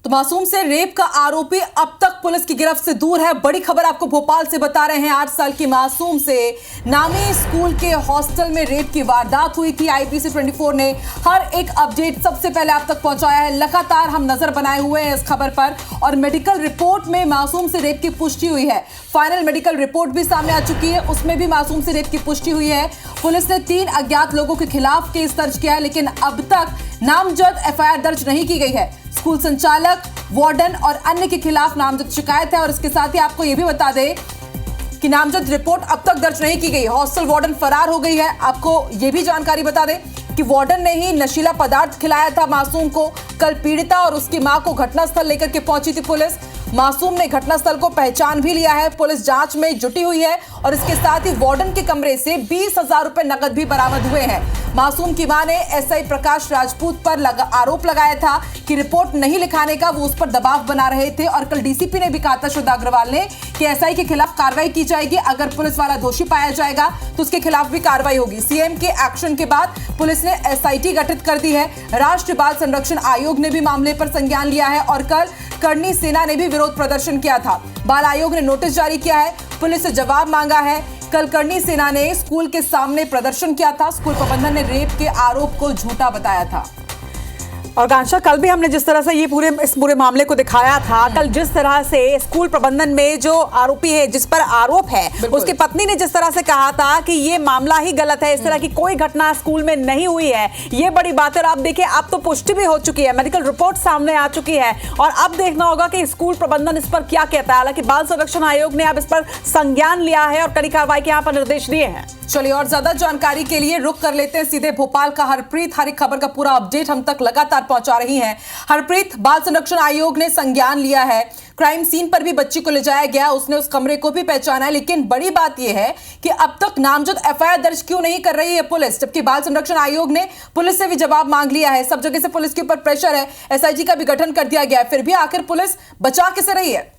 तो मासूम से रेप का आरोपी अब तक पुलिस की गिरफ्त से दूर है। बड़ी खबर आपको भोपाल से बता रहे हैं। 8 साल की मासूम से नामी स्कूल के हॉस्टल में रेप की वारदात हुई थी। आईपीसी 24 ने हर एक अपडेट सबसे पहले आप तक पहुंचाया है। लगातार हम नजर बनाए हुए हैं इस खबर पर और मेडिकल रिपोर्ट में मासूम से रेप की पुष्टि हुई है। फाइनल मेडिकल रिपोर्ट भी सामने आ चुकी है, उसमें भी मासूम से रेप की पुष्टि हुई है। पुलिस ने 3 अज्ञात लोगों के खिलाफ केस दर्ज किया है, लेकिन अब तक नामजद एफआईआर दर्ज नहीं की गई है। स्कूल संचालक, वार्डन और अन्य के खिलाफ नामजद शिकायत है। और इसके साथ ही आपको यह भी बता दें कि नामजद रिपोर्ट अब तक दर्ज नहीं की गई। हॉस्टल वार्डन फरार हो गई है। आपको यह भी जानकारी बता दें कि वार्डन ने ही नशीला पदार्थ खिलाया था मासूम को। कल पीड़िता और उसकी मां को घटनास्थल लेकर के पहुंची थी पुलिस। मासूम ने घटनास्थल को पहचान भी लिया है। पुलिस जांच में जुटी हुई है और इसके साथ ही वार्डन के कमरे से 20,000 रुपए नकद भी बरामद हुए हैं। मासूम की मां ने एसआई प्रकाश राजपूत पर आरोप लगाया था कि रिपोर्ट नहीं लिखाने का वो उस पर दबाव बना रहे थे। और कल डीसीपी ने भी कहा था, श्रद्धा अग्रवाल ने, कि एसआई के खिलाफ कार्रवाई की जाएगी। अगर पुलिस वाला दोषी पाया जाएगा तो उसके खिलाफ भी कार्रवाई होगी। सीएम के एक्शन के बाद पुलिस ने एसआईटी गठित कर दी है। राष्ट्रीय बाल संरक्षण आयोग ने भी मामले पर संज्ञान लिया है और कल करनी सेना ने भी विरोध प्रदर्शन किया था। बाल आयोग ने नोटिस जारी किया है, पुलिस से जवाब मांगा है। कल करनी सेना ने स्कूल के सामने प्रदर्शन किया था। स्कूल प्रबंधन ने रेप के आरोप को झूठा बताया था। और गांशा, कल भी हमने जिस तरह से इस पूरे मामले को दिखाया था, कल जिस तरह से स्कूल प्रबंधन में जो आरोपी है, जिस पर आरोप है, उसकी पत्नी ने जिस तरह से कहा था कि ये मामला ही गलत है, इस तरह की कोई घटना स्कूल में नहीं हुई है, ये बड़ी बात है। और आप देखिए, अब तो पुष्टि भी हो चुकी है, मेडिकल रिपोर्ट सामने आ चुकी है और अब देखना होगा कि स्कूल प्रबंधन इस पर क्या कहता है। हालांकि बाल संरक्षण आयोग ने अब इस पर संज्ञान लिया है और कड़ी कार्रवाई के यहाँ पर निर्देश दिए हैं। चलिए, और ज्यादा जानकारी के लिए रुक कर लेते हैं सीधे भोपाल का। हरप्रीत हर एक खबर का पूरा अपडेट हम तक लगातार पहुंचा रही हैं। हरप्रीत, बाल संरक्षण आयोग ने संज्ञान लिया है, क्राइम सीन पर भी बच्ची को ले जाया गया, उसने उस कमरे को भी पहचाना है, लेकिन बड़ी बात यह है कि अब तक नामजद एफआईआर दर्ज क्यों नहीं कर रही है पुलिस, जबकि बाल संरक्षण आयोग ने पुलिस से भी जवाब मांग लिया है। सब जगह से पुलिस के ऊपर प्रेशर है, एसआईटी का भी गठन कर दिया गया है, फिर भी आखिर पुलिस बचा कैसे रही है?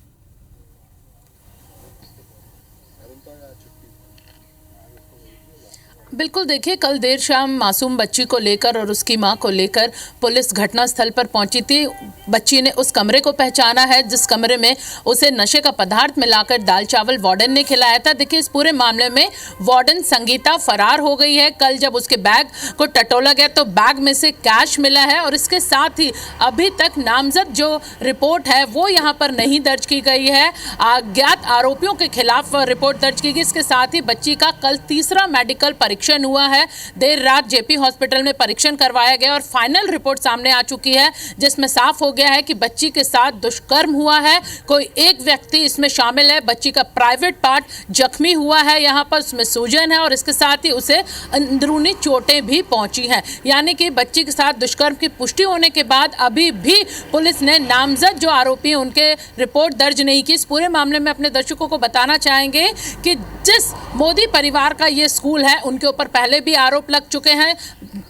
बिल्कुल, देखिए, कल देर शाम मासूम बच्ची को लेकर और उसकी मां को लेकर पुलिस घटनास्थल पर पहुंची थी। बच्ची ने उस कमरे को पहचाना है जिस कमरे में उसे नशे का पदार्थ मिलाकर दाल चावल वार्डन ने खिलाया था। देखिए, इस पूरे मामले में वार्डन संगीता फरार हो गई है। कल जब उसके बैग को टटोला गया तो बैग में से कैश मिला है और इसके साथ ही अभी तक नामजद जो रिपोर्ट है वो यहाँ पर नहीं दर्ज की गई है। अज्ञात आरोपियों के खिलाफ रिपोर्ट दर्ज की गई। इसके साथ ही बच्ची का कल तीसरा मेडिकल परीक्षण हुआ है। देर रात जेपी हॉस्पिटल में परीक्षण करवाया गया और फाइनल रिपोर्ट सामने आ चुकी है, जिसमें साफ हो गया है कि बच्ची के साथ दुष्कर्म हुआ है। कोई एक व्यक्ति इसमें शामिल है। बच्ची का प्राइवेट पार्ट जख्मी हुआ है, यहाँ पर उसमें सूजन है और इसके साथ ही उसे अंदरूनी चोटें भी पहुंची हैं। यानी कि बच्ची के साथ दुष्कर्म की पुष्टि होने के बाद अभी भी पुलिस ने नामजद जो आरोपी हैं उनके रिपोर्ट दर्ज नहीं की। इस पूरे मामले में अपने दर्शकों को बताना चाहेंगे कि जिस मोदी परिवार का ये स्कूल है उनके ऊपर पहले भी आरोप लग चुके हैं।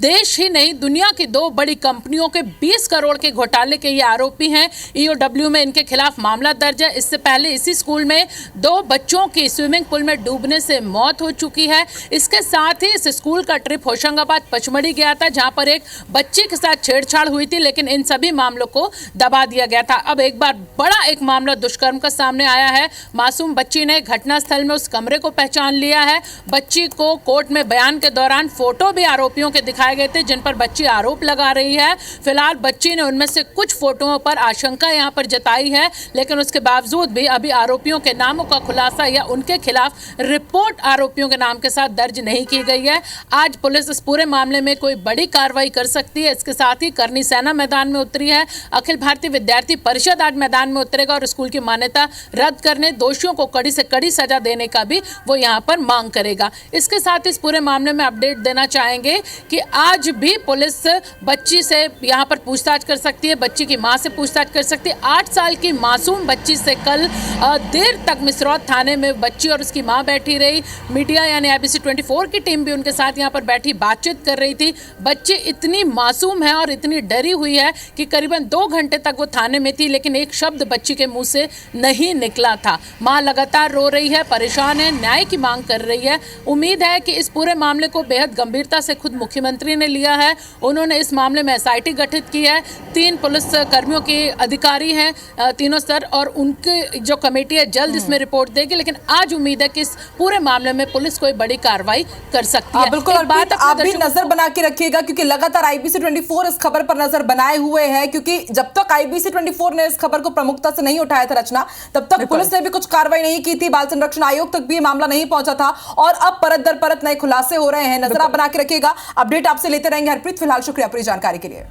देश ही नहीं, दुनिया की 2 बड़ी कंपनियों के 20 करोड़ के घोटाले के ये आरोपी हैं। ईओडब्ल्यू में इनके खिलाफ मामला दर्ज है। इससे पहले इसी स्कूल में 2 बच्चों की स्विमिंग पूल में डूबने से मौत हो चुकी है। इसके साथ ही इस स्कूल का ट्रिप होशंगाबाद पचमढ़ी गया था, जहां पर एक बच्चे के साथ छेड़छाड़ हुई थी, लेकिन इन सभी मामलों को दबा दिया गया था। अब एक बार बड़ा एक मामला दुष्कर्म का सामने आया है। मासूम बच्ची ने घटनास्थल में उस कमरे को पहचान लिया है। बच्ची को कोर्ट में बयान के दौरान फोटो भी आरोपियों के दिखाए गए थे जिन पर बच्ची आरोप लगा रही है। फिलहाल बच्ची ने उनमें से कुछ फोटोओं पर आशंका यहां पर जताई है, लेकिन उसके बावजूद भी अभी आरोपियों के नामों का खुलासा या उनके खिलाफ रिपोर्ट आरोपियों के नाम के साथ दर्ज नहीं की गई है। आज पुलिस इस पूरे मामले में कोई बड़ी कार्रवाई कर सकती है। इसके साथ ही करनी सेना मैदान में उतरी है। अखिल भारतीय विद्यार्थी परिषद आज मैदान में उतरेगा और स्कूल की मान्यता रद्द करने, दोषियों को कड़ी से कड़ी सजा देने का भी वो यहाँ पर मांग करेगा। इसके साथ इस पूरे मामले में अपडेट देना चाहेंगे कि आज भी पुलिस बच्ची से यहाँ पर पूछताछ कर सकती है, बच्ची की मां से पूछताछ कर सकती है। 8 साल की मासूम बच्ची से कल देर तक मिसरौद थाने में बच्ची और उसकी मां बैठी रही। मीडिया यानी आईपीसी 24 की टीम भी उनके साथ यहाँ पर बैठी बातचीत कर रही थी। बच्ची इतनी मासूम है और इतनी डरी हुई है कि करीबन 2 घंटे तक वो थाने में थी, लेकिन एक शब्द बच्ची के मुंह से नहीं निकला था। मां लगातार रो रही है, परेशान है, न्याय की मांग कर रही है। उम्मीद है कि इस पूरे मामले को बेहद गंभीरता से खुद मुख्यमंत्री मुख्यमंत्री ने लिया है। उन्होंने इस मामले में SIT गठित की है। 3 पुलिस कर्मियों के अधिकारी हैं तीनों स्तर, और उनकी जो कमेटी है जल्द इसमें रिपोर्ट देगी। लेकिन आज उम्मीद है कि इस पूरे मामले में पुलिस कोई बड़ी कार्रवाई कर सकती है। बिल्कुल, और बात आप भी नजर बना के रखिएगा, क्योंकि लगातार IBC 24 इस खबर पर नजर बनाए हुए है, क्योंकि जब तक IBC 24 ने इस खबर को प्रमुखता से नहीं उठाया था रचना, तब तक पुलिस ने भी कुछ कार्रवाई नहीं की थी। बाल संरक्षण आयोग तक भी ये मामला नहीं पहुंचा था, और अब परत दर परत नए खुलासे हो रहे हैं। नजर आप बना के रखिएगा, अपडेट आपसे लेते रहेंगे। हरप्रीत, फिलहाल शुक्रिया पूरी जानकारी के लिए।